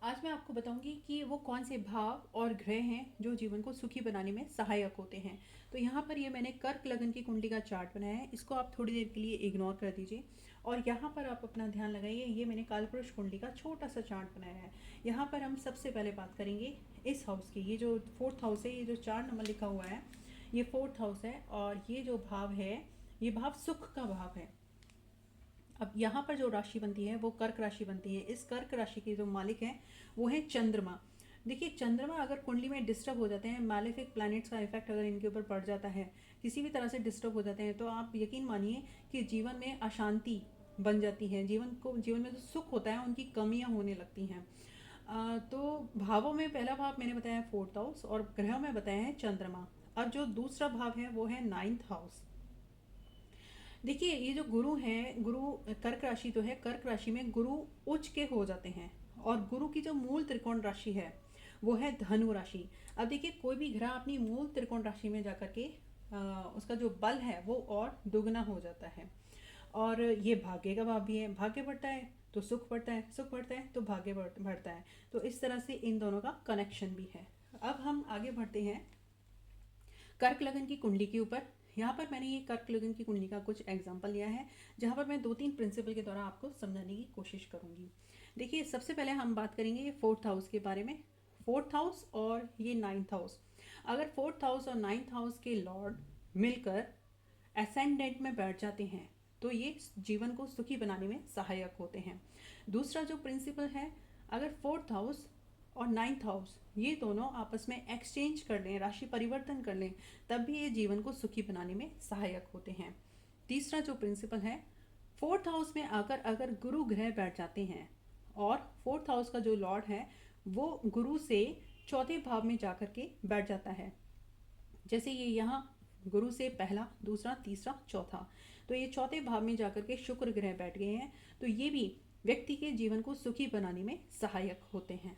आज मैं आपको बताऊंगी कि वो कौन से भाव और ग्रह हैं जो जीवन को सुखी बनाने में सहायक होते हैं। तो यहाँ पर ये मैंने कर्क लगन की कुंडली का चार्ट बनाया है, इसको आप थोड़ी देर के लिए इग्नोर कर दीजिए और यहाँ पर आप अपना ध्यान लगाइए। ये मैंने कालपुरुष कुंडली का छोटा सा चार्ट बनाया है। यहाँ पर हम सबसे पहले बात करेंगे इस हाउस की। ये जो 4th हाउस है, ये जो 4 नंबर लिखा हुआ है, ये 4th हाउस है और ये जो भाव है, ये भाव सुख का भाव है। अब यहाँ पर जो राशि बनती है वो कर्क राशि बनती है। इस कर्क राशि के जो मालिक हैं वो है चंद्रमा। देखिए, चंद्रमा अगर कुंडली में डिस्टर्ब हो जाते हैं, मैलेफिक प्लैनेट्स का इफेक्ट अगर इनके ऊपर पड़ जाता है, किसी भी तरह से डिस्टर्ब हो जाते हैं, तो आप यकीन मानिए कि जीवन में अशांति बन जाती है। जीवन में जो सुख होता है उनकी कमियां होने लगती हैं। तो भावों में पहला भाव मैंने बताया है 4th हाउस और ग्रहों में बताया है चंद्रमा। अब जो दूसरा भाव है वो है 9th हाउस। देखिए, ये जो गुरु हैं, गुरु कर्क राशि तो है, कर्क राशि में गुरु उच्च के हो जाते हैं और गुरु की जो मूल त्रिकोण राशि है वो है धनु राशि। अब देखिए, कोई भी ग्रह अपनी मूल त्रिकोण राशि में जाकर के उसका जो बल है वो और दुगना हो जाता है। और ये भाग्य का भाव भी है। भाग्य बढ़ता है तो सुख बढ़ता है, सुख बढ़ता है तो भाग्य बढ़ता है। तो इस तरह से इन दोनों का कनेक्शन भी है। अब हम आगे बढ़ते हैं कर्क लगन की कुंडली के ऊपर। यहाँ पर मैंने ये कर्क लगन की कुंडली का कुछ एग्जाम्पल लिया है, जहाँ पर मैं 2-3 प्रिंसिपल के द्वारा आपको समझाने की कोशिश करूँगी। देखिए, सबसे पहले हम बात करेंगे ये 4th हाउस के बारे में। 4th हाउस और ये 9th हाउस, अगर 4th हाउस और 9th हाउस के लॉर्ड मिलकर एसेंडेंट में बैठ जाते हैं तो ये जीवन को सुखी बनाने में सहायक होते हैं। दूसरा जो प्रिंसिपल है, अगर 4th हाउस और 9th हाउस ये दोनों आपस में एक्सचेंज कर लें, राशि परिवर्तन कर लें, तब भी ये जीवन को सुखी बनाने में सहायक होते हैं। तीसरा जो प्रिंसिपल है, 4th हाउस में आकर अगर गुरु ग्रह बैठ जाते हैं और 4th हाउस का जो लॉर्ड है वो गुरु से चौथे भाव में जाकर के बैठ जाता है। जैसे ये यहाँ गुरु से पहला, दूसरा, तीसरा, चौथा, तो ये चौथे भाव में जाकर के शुक्र ग्रह बैठ गए हैं, तो ये भी व्यक्ति के जीवन को सुखी बनाने में सहायक होते हैं।